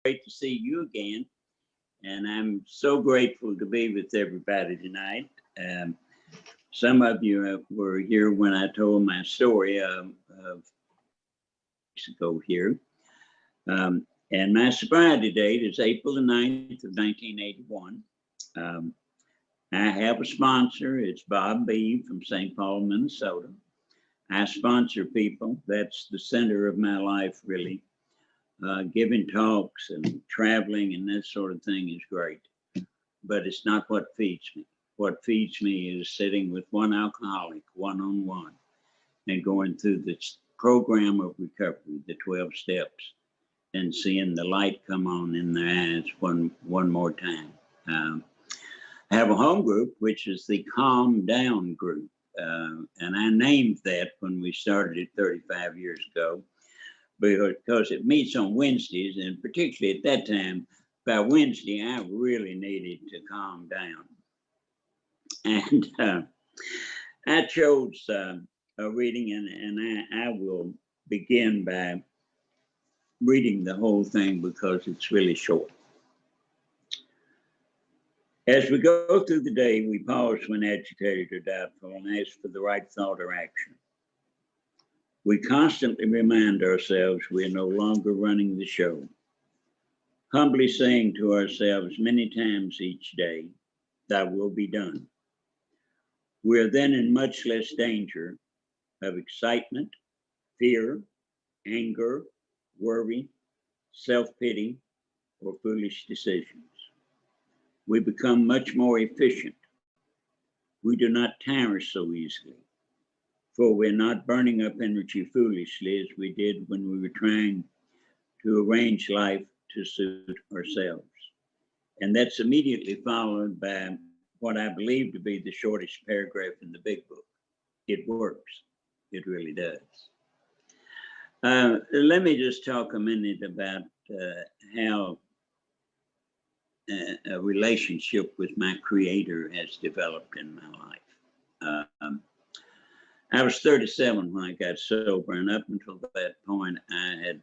great to see you again. And I'm so grateful to be with everybody tonight. Um, some of you were here when I told my story of weeks ago here. And my sobriety date is April the 9th of 1981. Um, I have a sponsor. It's Bob B. from St. Paul, Minnesota. I sponsor people. That's the center of my life, really. Giving talks and traveling and that sort of thing is great, but it's not what feeds me. What feeds me is sitting with one alcoholic one-on-one and going through this program of recovery, the 12 steps, and seeing the light come on in their eyes one more time. I have a home group, which is the Calm Down group. And I named that when we started it 35 years ago, because it meets on Wednesdays, and particularly at that time, by Wednesday, I really needed to calm down. And I chose a reading, and I will begin by reading the whole thing because it's really short. As we go through the day, we pause when agitated or doubtful and ask for the right thought or action. We constantly remind ourselves we are no longer running the show, humbly saying to ourselves many times each day, "Thy will be done." We are then in much less danger of excitement, fear, anger, worry, self-pity, or foolish decisions. We become much more efficient. We do not tire so easily, for we're not burning up energy foolishly as we did when we were trying to arrange life to suit ourselves. And that's immediately followed by what I believe to be the shortest paragraph in the big book. It works. It really does. Let me just talk a minute about how a relationship with my Creator has developed in my life. I was 37 when I got sober, and up until that point, I had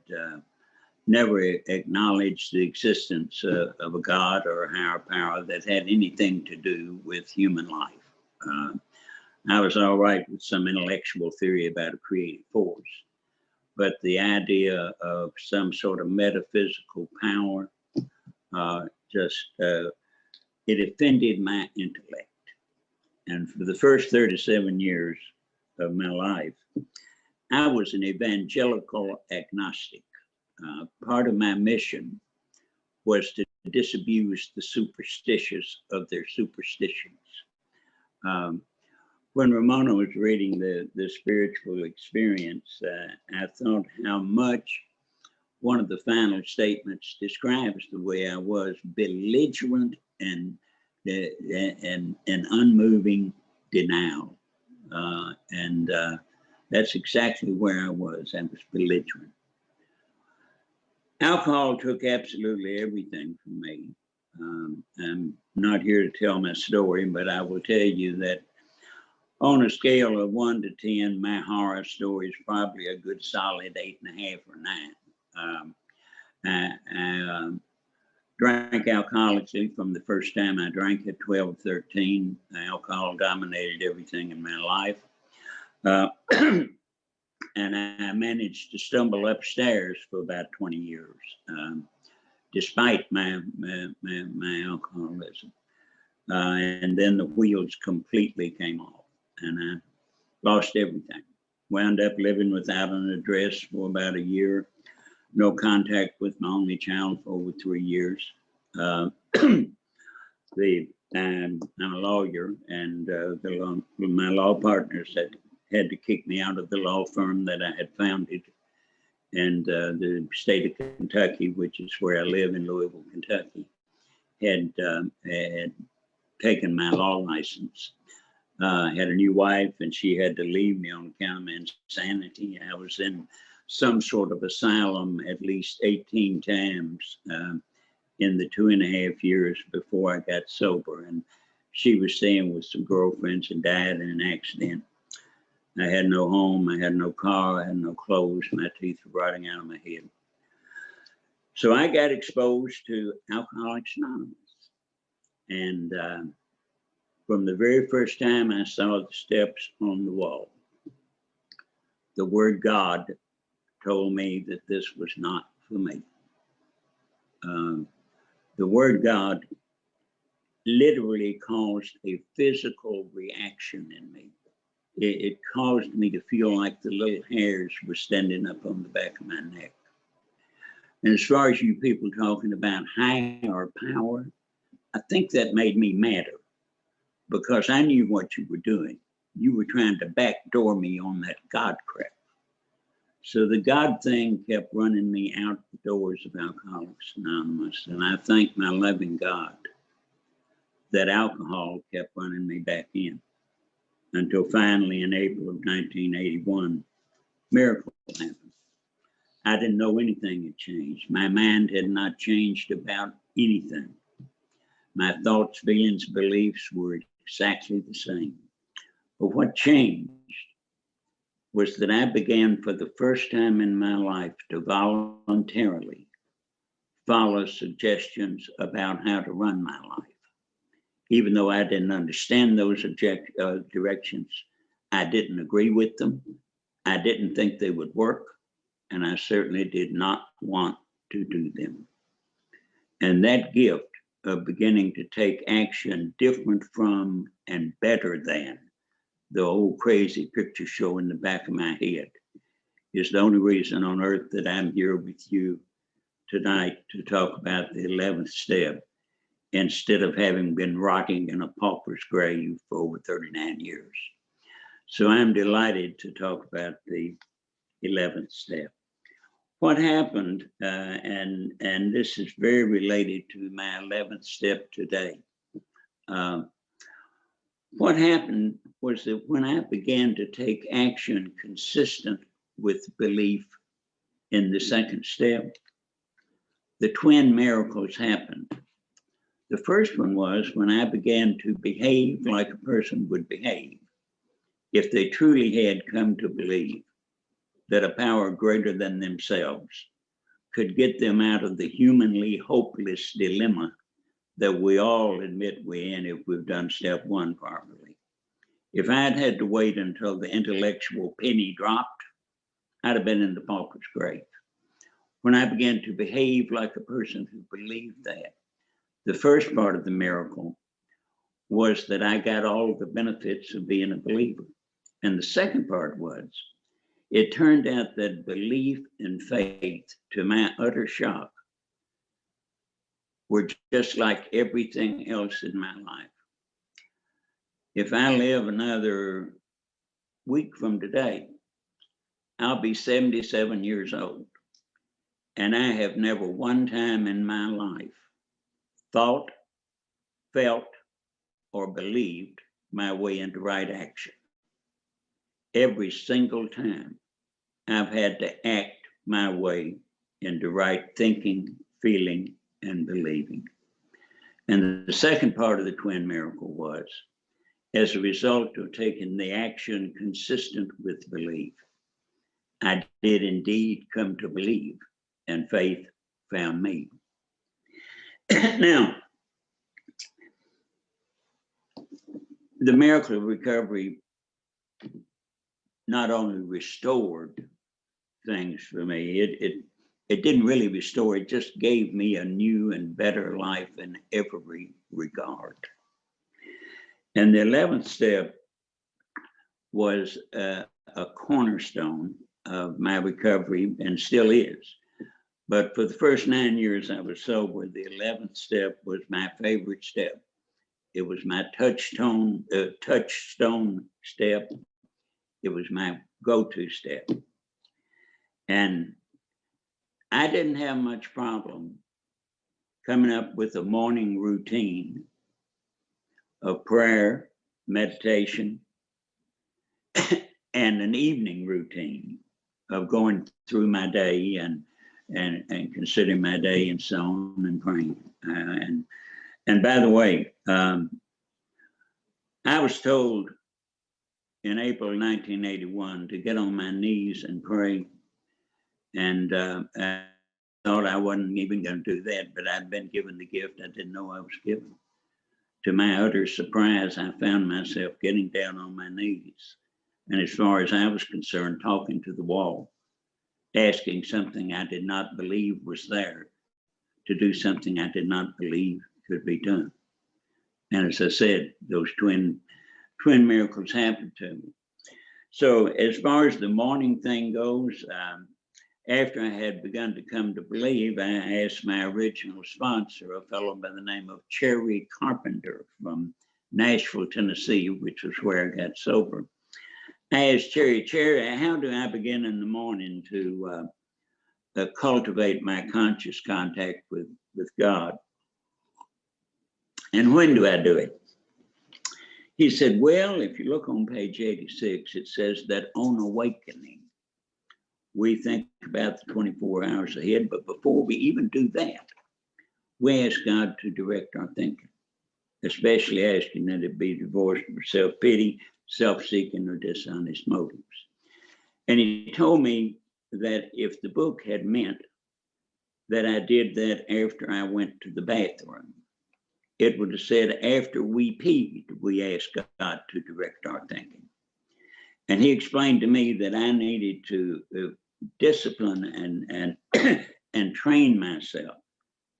never acknowledged the existence of a God or a higher power that had anything to do with human life. I was all right with some intellectual theory about a creative force, but the idea of some sort of metaphysical power it offended my intellect. And for the first 37 years of my life, I was an evangelical agnostic. Part of my mission was to disabuse the superstitious of their superstitions. When Ramona was reading the spiritual experience, I thought how much one of the final statements describes the way I was: belligerent and unmoving denial. And that's exactly where I was. I was belligerent. Alcohol took absolutely everything from me. I'm not here to tell my story, but I will tell you that on a scale of 1 to 10, my horror story is probably a good solid 8.5 or 9. I drank alcoholically from the first time I drank at 12, 13. Alcohol dominated everything in my life. And I managed to stumble upstairs for about 20 years, despite my alcoholism. And then the wheels completely came off, and I lost everything. Wound up living without an address for about a year. No contact with my only child for over 3 years. I'm a lawyer, and my law partners had to kick me out of the law firm that I had founded. And the state of Kentucky, which is where I live in Louisville, Kentucky, had taken my law license. I had a new wife, and she had to leave me on account of my insanity. I was in some sort of asylum at least 18 times in the 2.5 years before I got sober. And she was staying with some girlfriends and died in an accident. I had no home, I had no car, I had no clothes, my teeth were rotting out of my head. So I got exposed to Alcoholics Anonymous. And from the very first time I saw the steps on the wall, the word God told me that this was not for me. The word God literally caused a physical reaction in me. It caused me to feel like the little hairs were standing up on the back of my neck. And as far as you people talking about higher power, I think that made me madder because I knew what you were doing. You were trying to backdoor me on that God crap. So the God thing kept running me out the doors of Alcoholics Anonymous. And I thank my loving God that alcohol kept running me back in until finally in April of 1981, miracle happened. I didn't know anything had changed. My mind had not changed about anything. My thoughts, feelings, beliefs were exactly the same. But what changed was that I began for the first time in my life to voluntarily follow suggestions about how to run my life. Even though I didn't understand those directions, I didn't agree with them. I didn't think they would work, and I certainly did not want to do them. And that gift of beginning to take action different from and better than the old crazy picture show in the back of my head is the only reason on earth that I'm here with you tonight to talk about the 11th step instead of having been rotting in a pauper's grave for over 39 years. So I'm delighted to talk about the 11th step. What happened, and this is very related to my 11th step today. What happened was that when I began to take action consistent with belief in the second step, the twin miracles happened. The first one was when I began to behave like a person would behave if they truly had come to believe that a power greater than themselves could get them out of the humanly hopeless dilemma that we all admit we're in if we've done step one properly. If I'd had to wait until the intellectual penny dropped, I'd have been in the pauper's grave. When I began to behave like a person who believed that, the first part of the miracle was that I got all of the benefits of being a believer. And the second part was, it turned out that belief and faith, to my utter shock, were just like everything else in my life. If I live another week from today, I'll be 77 years old. And I have never one time in my life thought, felt, or believed my way into right action. Every single time I've had to act my way into right thinking, feeling, and believing. And the second part of the twin miracle was, as a result of taking the action consistent with belief, I did indeed come to believe, and faith found me. Now, the miracle of recovery not only restored things for me, it didn't really restore, it just gave me a new and better life in every regard. And the 11th step was a cornerstone of my recovery and still is. But for the first 9 years I was sober, the 11th step was my favorite step. It was my touchstone step. It was my go-to step. And I didn't have much problem coming up with a morning routine of prayer, meditation, and an evening routine of going through my day and considering my day and so on and praying. And by the way, I was told in April 1981 to get on my knees and pray. And thought I wasn't even going to do that, but I'd been given the gift I didn't know I was given. To my utter surprise, I found myself getting down on my knees. And as far as I was concerned, talking to the wall, asking something I did not believe was there, to do something I did not believe could be done. And as I said, those twin miracles happened to me. So as far as the morning thing goes, after I had begun to come to believe, I asked my original sponsor, a fellow by the name of Cherry Carpenter from Nashville, Tennessee, which was where I got sober. I asked Cherry, how do I begin in the morning to cultivate my conscious contact with God? And when do I do it? He said, well, if you look on page 86, it says that on awakening, we think about the 24 hours ahead, but before we even do that, we ask God to direct our thinking, especially asking that it be divorced from self-pity, self-seeking, or dishonest motives. And he told me that if the book had meant that I did that after I went to the bathroom, it would have said after we peed, we asked God to direct our thinking. And he explained to me that I needed to discipline and train myself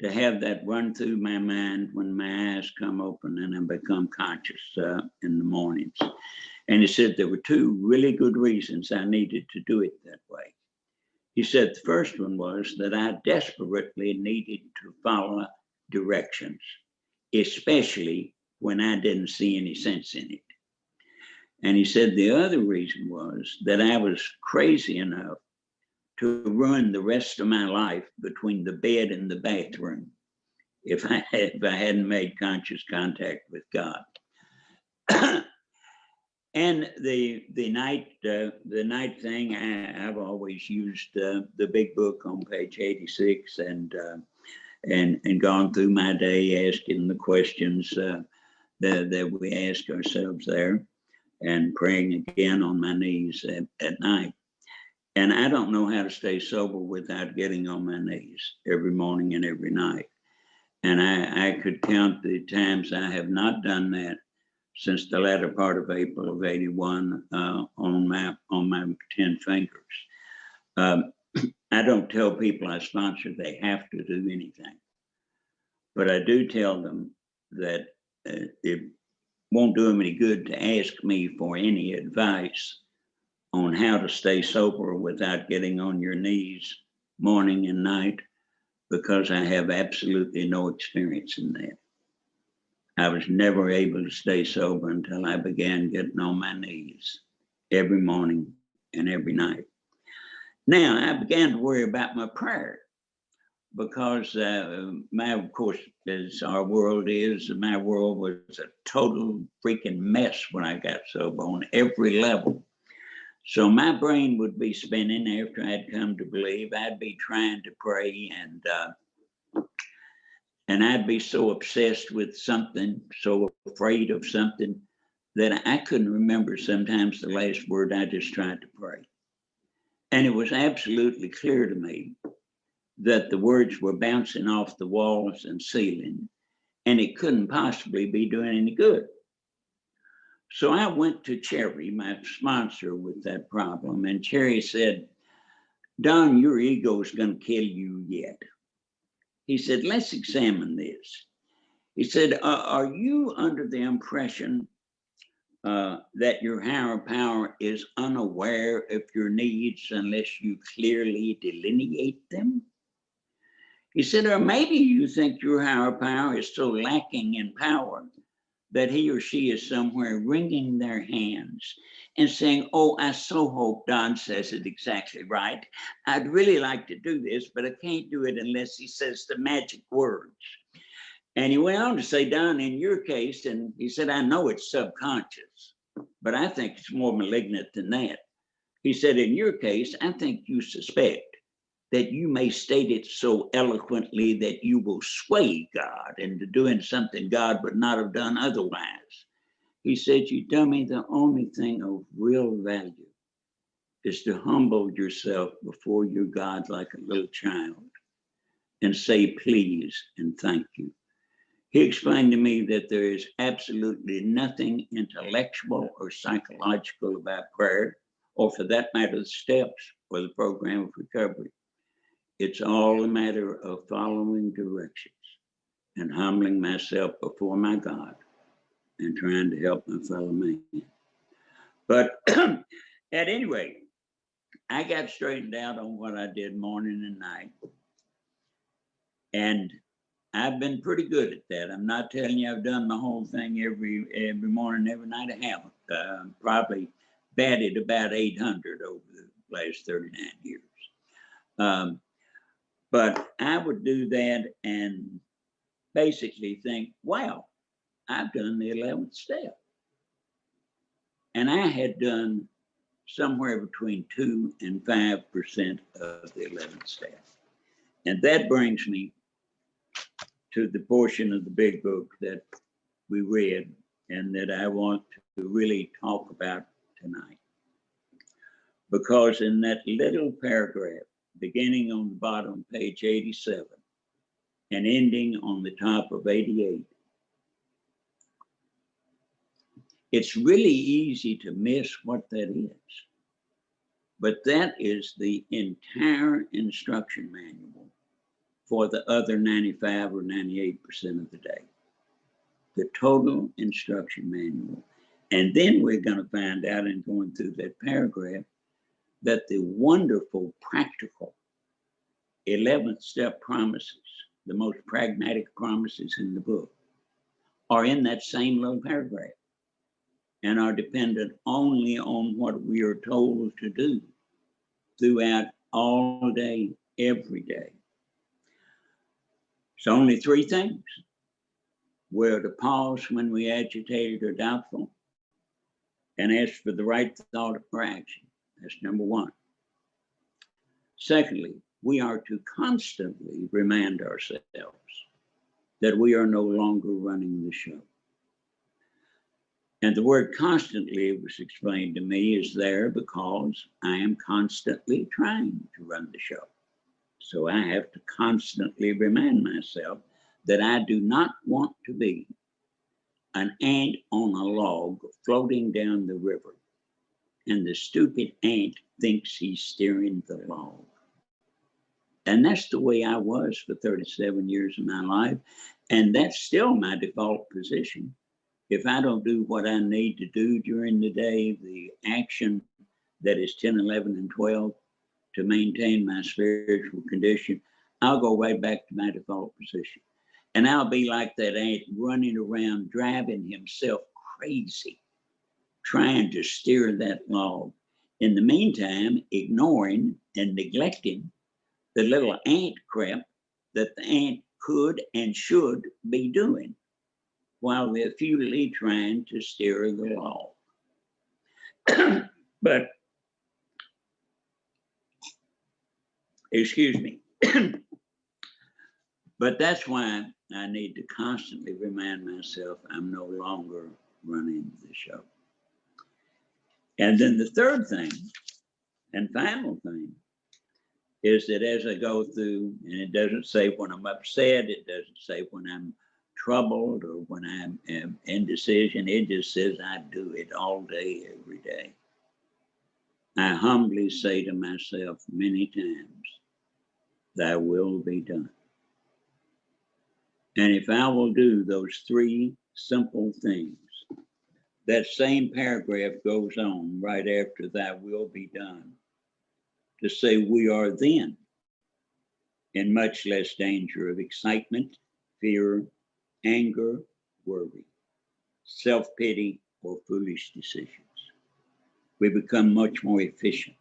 to have that run through my mind when my eyes come open and I become conscious in the mornings. And he said there were two really good reasons I needed to do it that way. He said the first one was that I desperately needed to follow directions, especially when I didn't see any sense in it. And he said the other reason was that I was crazy enough to ruin the rest of my life between the bed and the bathroom if I hadn't made conscious contact with God. And the night thing, I've always used the big book on page 86 and gone through my day asking the questions that we ask ourselves there, and praying again on my knees at night. And I don't know how to stay sober without getting on my knees every morning and every night. And I could count the times I have not done that since the latter part of April of '81 on my 10 fingers. I don't tell people I sponsor they have to do anything, but I do tell them that it won't do them any good to ask me for any advice on how to stay sober without getting on your knees morning and night, because I have absolutely no experience in that. I was never able to stay sober until I began getting on my knees every morning and every night. Now, I began to worry about my prayer because of course, as our world is, my world was a total freaking mess when I got sober on every level. So my brain would be spinning after I'd come to believe. I'd be trying to pray and I'd be so obsessed with something, so afraid of something, that I couldn't remember sometimes the last word I just tried to pray. And it was absolutely clear to me that the words were bouncing off the walls and ceiling, and it couldn't possibly be doing any good. So I went to Cherry, my sponsor with that problem, and Cherry said, Don, your ego is going to kill you yet. He said, let's examine this. He said, are you under the impression that your higher power is unaware of your needs unless you clearly delineate them? He said, or maybe you think your higher power is so lacking in power that he or she is somewhere wringing their hands and saying, oh, I so hope Don says it exactly right. I'd really like to do this, but I can't do it unless he says the magic words. And he went on to say, Don, in your case, and he said, I know it's subconscious, but I think it's more malignant than that. He said, in your case, I think you suspect that you may state it so eloquently that you will sway God into doing something God would not have done otherwise. He said, you dummy, the only thing of real value is to humble yourself before your God like a little child and say please and thank you. He explained to me that there is absolutely nothing intellectual or psychological about prayer, or for that matter, the steps or the program of recovery. It's all a matter of following directions and humbling myself before my God and trying to help my fellow man. But at any rate, I got straightened out on what I did morning and night. And I've been pretty good at that. I'm not telling you I've done the whole thing every morning, every night. I haven't. Probably batted about 800 over the last 39 years. But I would do that and basically think, wow, I've done the 11th step. And I had done somewhere between 2 and 5% of the 11th step. And that brings me to the portion of the big book that we read and that I want to really talk about tonight. Because in that little paragraph, beginning on the bottom, page 87, and ending on the top of 88, it's really easy to miss what that is. But that is the entire instruction manual for the other 95 or 98% of the day. The total instruction manual. And then we're going to find out in going through that paragraph that the wonderful practical 11th step promises, the most pragmatic promises in the book, are in that same little paragraph and are dependent only on what we are told to do throughout all day, every day. It's only 3 things. We're to pause when we agitated or doubtful and ask for the right thought or action. That's number 1. Secondly, we are to constantly remind ourselves that we are no longer running the show. And the word constantly, it was explained to me, is there because I am constantly trying to run the show. So I have to constantly remind myself that I do not want to be an ant on a log floating down the river, and the stupid ant thinks he's steering the log. And that's the way I was for 37 years of my life. And that's still my default position. If I don't do what I need to do during the day, the action that is 10, 11, and 12 to maintain my spiritual condition, I'll go right back to my default position. And I'll be like that ant running around, driving himself crazy, trying to steer that log. In the meantime, ignoring and neglecting the little ant crap that the ant could and should be doing while they're futilely trying to steer the log. But, excuse me, but that's why I need to constantly remind myself I'm no longer running the show. And then the third thing and final thing is that as I go through, and it doesn't say when I'm upset, it doesn't say when I'm troubled or when I'm indecision, it just says I do it all day, every day. I humbly say to myself many times, thy will be done. And if I will do those 3 simple things, that same paragraph goes on right after thy will be done to say we are then in much less danger of excitement, fear, anger, worry, self-pity, or foolish decisions. We become much more efficient.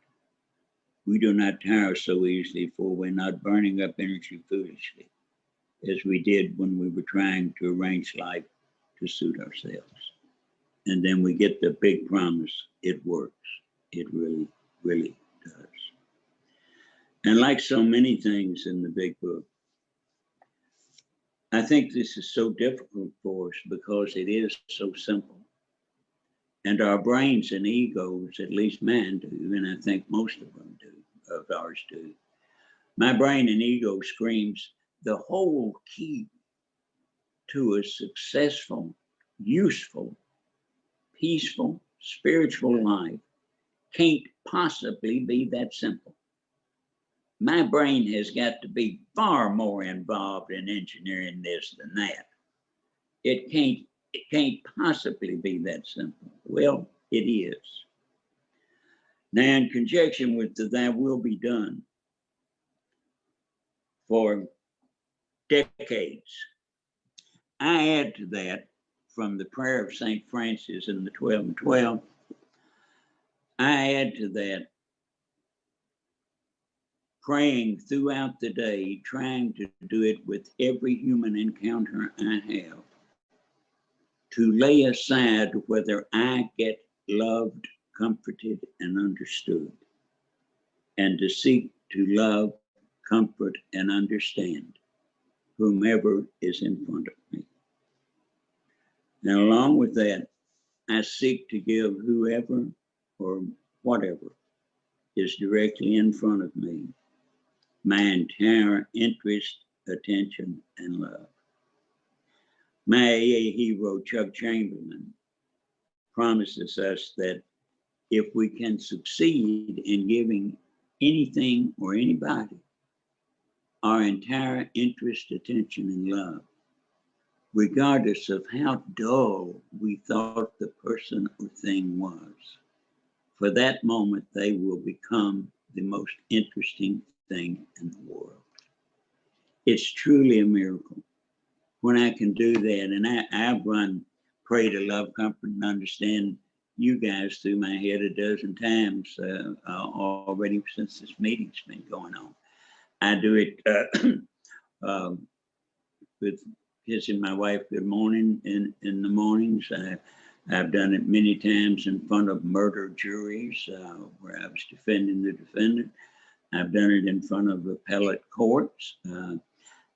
We do not tire so easily, for we're not burning up energy foolishly, as we did when we were trying to arrange life to suit ourselves. And then we get the big promise, it works. It really, really does. And like so many things in the big book, I think this is so difficult for us because it is so simple. And our brains and egos, at least mine do, and I think most of them do, of ours do. My brain and ego screams, the whole key to a successful, useful, peaceful, spiritual life can't possibly be that simple. My brain has got to be far more involved in engineering this than that. It can't possibly be that simple. Well, it is. Now, in conjunction with the "Thy will be done" for decades, I add to that from the prayer of St. Francis in the 12 and 12, I add to that praying throughout the day, trying to do it with every human encounter I have, to lay aside whether I get loved, comforted, and understood, and to seek to love, comfort, and understand whomever is in front of me. Now, along with that, I seek to give whoever or whatever is directly in front of me my entire interest, attention, and love. My AA hero, Chuck Chamberlain, promises us that if we can succeed in giving anything or anybody our entire interest, attention, and love, regardless of how dull we thought the person or thing was, for that moment they will become the most interesting thing in the world. It's truly a miracle when I can do that. And I've run Pray to Love, Comfort, and Understand you guys through my head a dozen times already since this meeting's been going on. I do it with kissing my wife good morning in the mornings. I've done it many times in front of murder juries where I was defending the defendant. I've done it in front of appellate courts.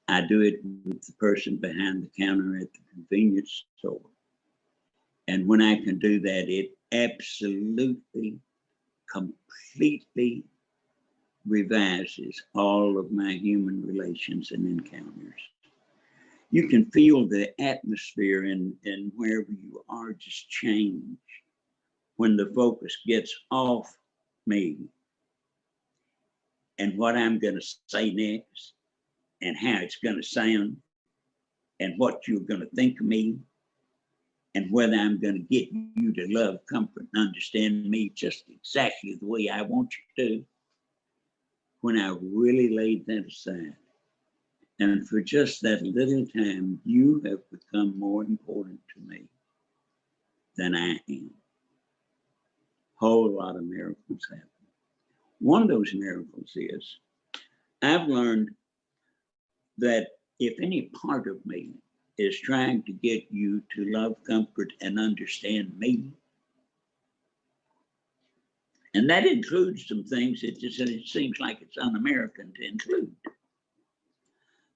I do it with the person behind the counter at the convenience store. And when I can do that, it absolutely, completely revises all of my human relations and encounters. You can feel the atmosphere in wherever you are just change when the focus gets off me and what I'm going to say next and how it's going to sound and what you're going to think of me and whether I'm going to get you to love, comfort, and understand me just exactly the way I want you to. When I really laid that aside, and for just that little time, you have become more important to me than I am. Whole lot of miracles happen. One of those miracles is I've learned that if any part of me is trying to get you to love, comfort, and understand me, and that includes some things that it seems like it's un-American to include.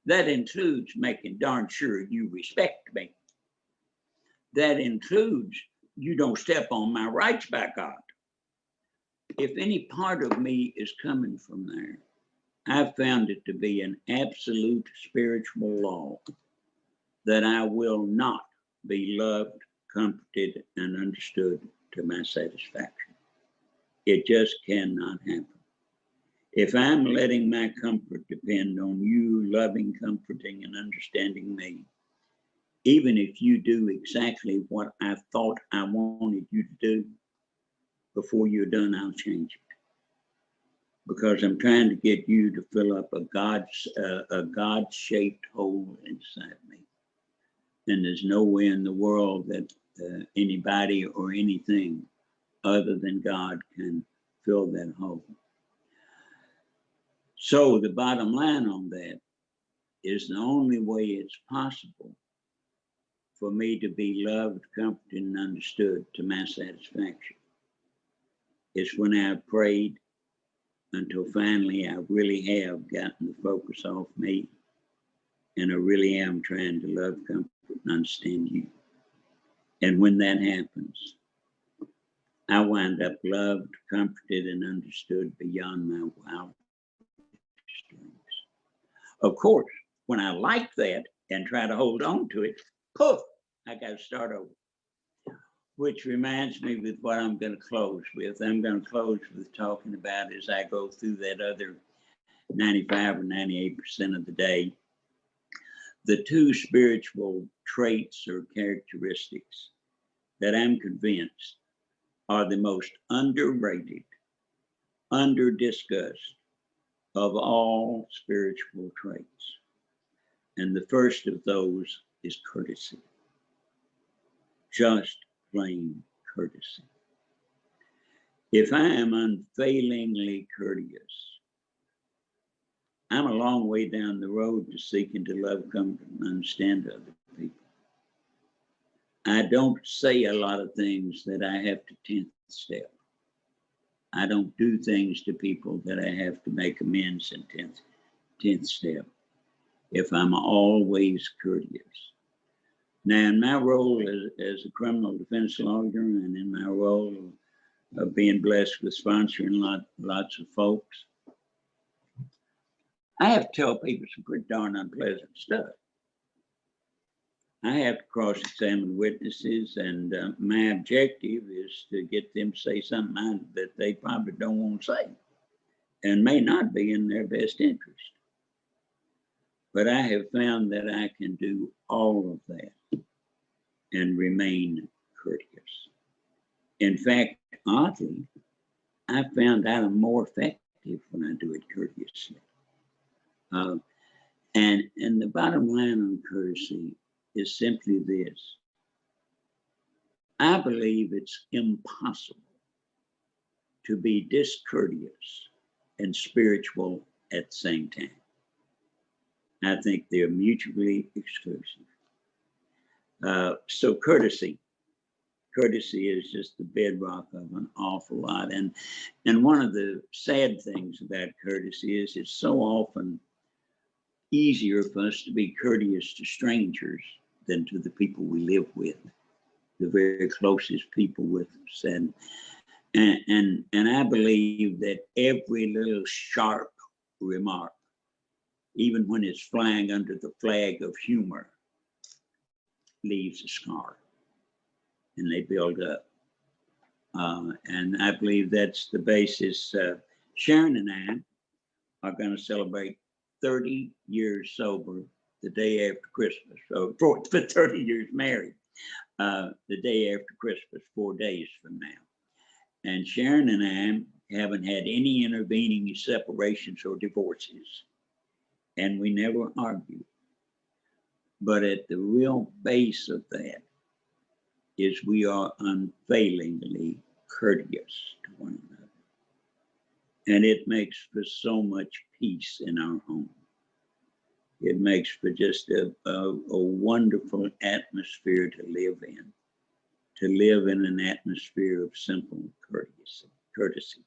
That includes making darn sure you respect me. That includes you don't step on my rights, by God. If any part of me is coming from there, I've found it to be an absolute spiritual law that I will not be loved, comforted, and understood to my satisfaction. It just cannot happen. If I'm letting my comfort depend on you loving, comforting, and understanding me, even if you do exactly what I thought I wanted you to do, before you're done, I'll change it. Because I'm trying to get you to fill up a God-shaped hole inside me. And there's no way in the world that anybody or anything other than God can fill that hole. So the bottom line on that is the only way it's possible for me to be loved, comforted, and understood to my satisfaction is when I prayed until finally I really have gotten the focus off me and I really am trying to love, comfort, and understand you. And when that happens, I wind up loved, comforted, and understood beyond my wildest dreams. Of course, when I like that and try to hold on to it, poof, I got to start over. Which reminds me with what I'm going to close with. I'm going to close with talking about as I go through that other 95 or 98% of the day, the two spiritual traits or characteristics that I'm convinced are the most underrated, under-discussed of all spiritual traits. And the first of those is courtesy. Just plain courtesy. If I am unfailingly courteous, I'm a long way down the road to seeking to love, comfort, and understand other people. I don't say a lot of things that I have to 10th step. I don't do things to people that I have to make amends in 10th step. If I'm always courteous. Now, in my role as a criminal defense lawyer and in my role of being blessed with sponsoring lots of folks, I have to tell people some pretty darn unpleasant stuff. I have to cross-examine witnesses, and my objective is to get them to say something that they probably don't want to say and may not be in their best interest. But I have found that I can do all of that and remain courteous. In fact, oddly, I found out I'm more effective when I do it courteously. And the bottom line on courtesy is simply this. I believe it's impossible to be discourteous and spiritual at the same time. I think they're mutually exclusive. So courtesy is just the bedrock of an awful lot. And one of the sad things about courtesy is it's so often easier for us to be courteous to strangers than to the people we live with, the very closest people with us. And I believe that every little sharp remark, even when it's flying under the flag of humor, leaves a scar, and they build up. And I believe that's the basis. Sharon and I are going to celebrate 30 years sober the day after Christmas. So for 30 years married, the day after Christmas, 4 days from now. And Sharon and I haven't had any intervening separations or divorces, and we never argue. But at the real base of that is we are unfailingly courteous to one another. And it makes for so much peace in our home. It makes for just a wonderful atmosphere to live in an atmosphere of simple courtesy.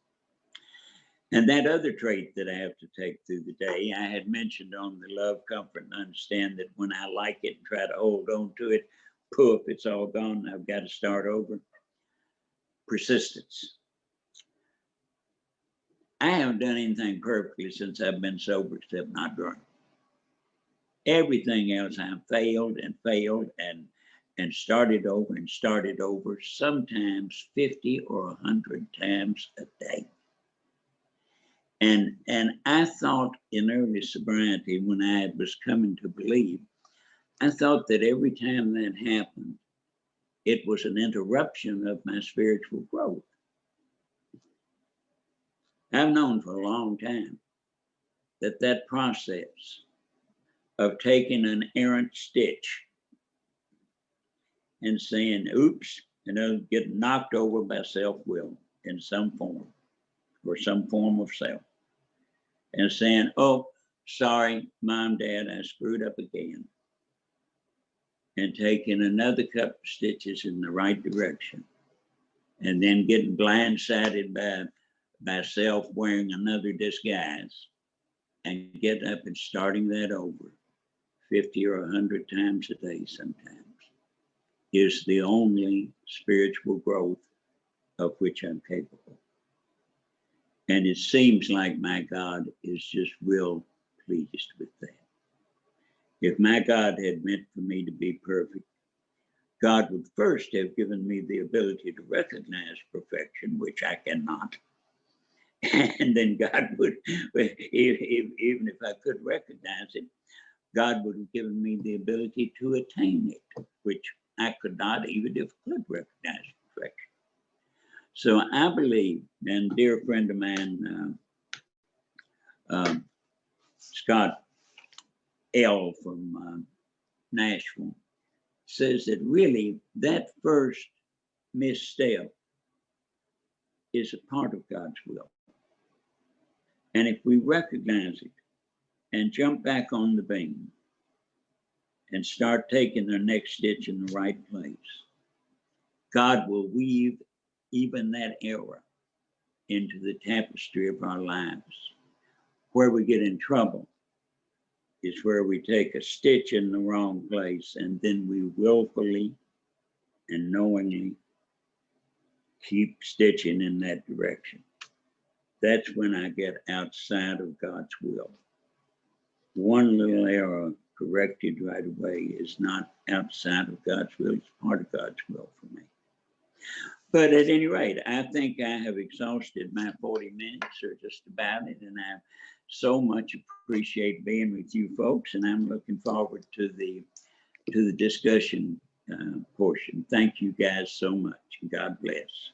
And that other trait that I have to take through the day, I had mentioned on the love, comfort, and understand that when I like it and try to hold on to it, poof, it's all gone. I've got to start over. Persistence. I haven't done anything perfectly since I've been sober except not drunk. Everything else I've failed and started over, sometimes 50 or 100 times a day. And I thought in early sobriety, when I was coming to believe, I thought that every time that happened, it was an interruption of my spiritual growth. I've known for a long time that process of taking an errant stitch and saying, oops, getting knocked over by self-will in some form or some form of self, and saying, oh, sorry, Mom, Dad, I screwed up again. And taking another couple of stitches in the right direction, and then getting blindsided by self wearing another disguise, and getting up and starting that over 50 or 100 times a day sometimes, is the only spiritual growth of which I'm capable. And it seems like my God is just real pleased with that. If my God had meant for me to be perfect, God would first have given me the ability to recognize perfection, which I cannot. And then God would, even if I could recognize it, God would have given me the ability to attain it, which I could not, even if I could recognize perfection. So I believe, and a dear friend of mine, Scott L. from Nashville, says that really that first misstep is a part of God's will. And if we recognize it and jump back on the beam and start taking the next stitch in the right place, God will weave even that error into the tapestry of our lives. Where we get in trouble is where we take a stitch in the wrong place and then we willfully and knowingly keep stitching in that direction. That's when I get outside of God's will. One little error corrected right away is not outside of God's will, it's part of God's will for me. But at any rate, I think I have exhausted my 40 minutes or just about it, and I so much appreciate being with you folks, and I'm looking forward to the discussion portion. Thank you guys so much, and God bless.